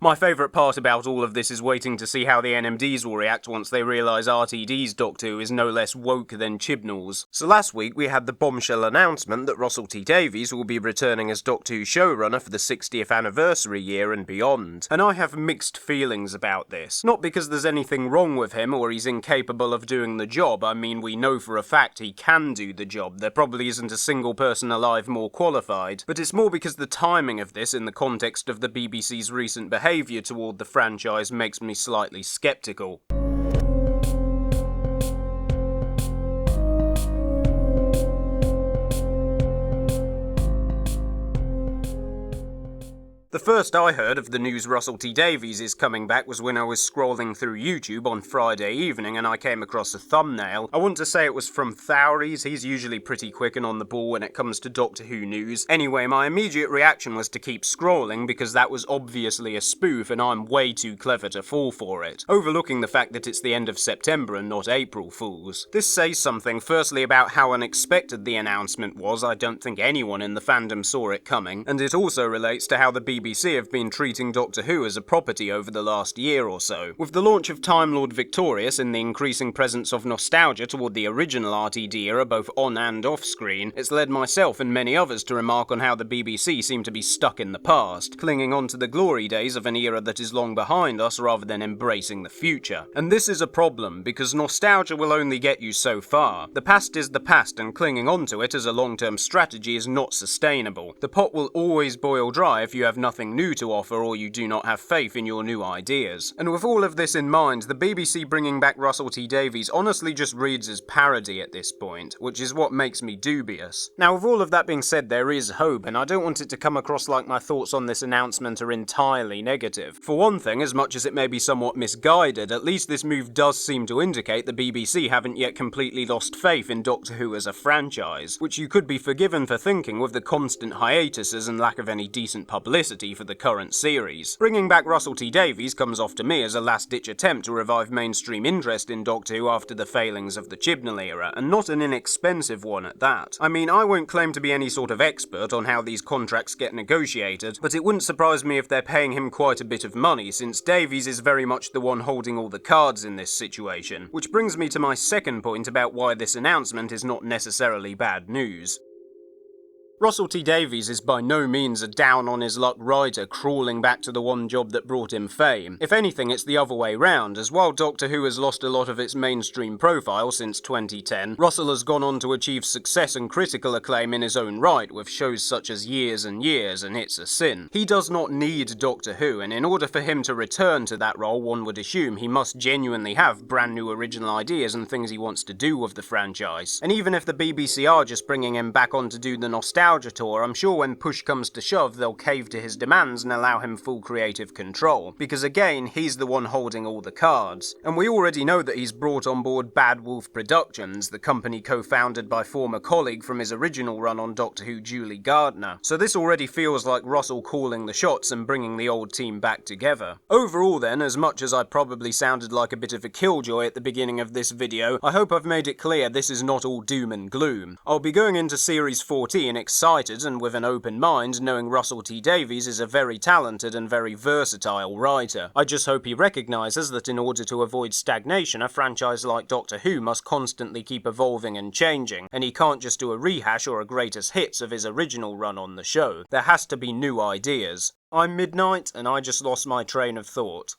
My favourite part about all of this is waiting to see how the NMDs will react once they realise RTD's Doctor Who is no less woke than Chibnall's. So last week we had the bombshell announcement that Russell T Davies will be returning as Doctor Who showrunner for the 60th anniversary year and beyond. And I have mixed feelings about this. Not because there's anything wrong with him or he's incapable of doing the job. I mean, we know for a fact he can do the job. There probably isn't a single person alive more qualified. But it's more because the timing of this in the context of the BBC's recent behaviour toward the franchise makes me slightly sceptical. The first I heard of the news Russell T Davies is coming back was when I was scrolling through YouTube on Friday evening and I came across a thumbnail. I want to say it was from Thowries. He's usually pretty quick and on the ball when it comes to Doctor Who news. Anyway, my immediate reaction was to keep scrolling because that was obviously a spoof and I'm way too clever to fall for it, overlooking the fact that it's the end of September and not April Fools. This says something firstly about how unexpected the announcement was. I don't think anyone in the fandom saw it coming, and it also relates to how the BBC have been treating Doctor Who as a property over the last year or so. With the launch of Time Lord Victorious and the increasing presence of nostalgia toward the original RTD era both on and off screen, it's led myself and many others to remark on how the BBC seem to be stuck in the past, clinging on to the glory days of an era that is long behind us rather than embracing the future. And this is a problem, because nostalgia will only get you so far. The past is the past, and clinging on to it as a long-term strategy is not sustainable. The pot will always boil dry if you have nothing new to offer or you do not have faith in your new ideas. And with all of this in mind, the BBC bringing back Russell T Davies honestly just reads as parody at this point, which is what makes me dubious. Now, with all of that being said, there is hope, and I don't want it to come across like my thoughts on this announcement are entirely negative. For one thing, as much as it may be somewhat misguided, at least this move does seem to indicate the BBC haven't yet completely lost faith in Doctor Who as a franchise, which you could be forgiven for thinking with the constant hiatuses and lack of any decent publicity for the current series. Bringing back Russell T Davies comes off to me as a last-ditch attempt to revive mainstream interest in Doctor Who after the failings of the Chibnall era, and not an inexpensive one at that. I mean, I won't claim to be any sort of expert on how these contracts get negotiated, but it wouldn't surprise me if they're paying him quite a bit of money, since Davies is very much the one holding all the cards in this situation. Which brings me to my second point about why this announcement is not necessarily bad news. Russell T Davies is by no means a down-on-his-luck writer crawling back to the one job that brought him fame. If anything, it's the other way round, as while Doctor Who has lost a lot of its mainstream profile since 2010, Russell has gone on to achieve success and critical acclaim in his own right, with shows such as Years and Years and It's a Sin. He does not need Doctor Who, and in order for him to return to that role, one would assume he must genuinely have brand new original ideas and things he wants to do with the franchise. And even if the BBC are just bringing him back on to do the nostalgia tour, I'm sure when push comes to shove they'll cave to his demands and allow him full creative control, because again, he's the one holding all the cards. And we already know that he's brought on board Bad Wolf Productions, the company co-founded by former colleague from his original run on Doctor Who, Julie Gardner. So this already feels like Russell calling the shots and bringing the old team back together. Overall then, as much as I probably sounded like a bit of a killjoy at the beginning of this video, I hope I've made it clear this is not all doom and gloom. I'll be going into Series 14 excited and with an open mind, knowing Russell T Davies is a very talented and very versatile writer. I just hope he recognises that in order to avoid stagnation, a franchise like Doctor Who must constantly keep evolving and changing, and he can't just do a rehash or a greatest hits of his original run on the show. There has to be new ideas. I'm Midnight, and I just lost my train of thought.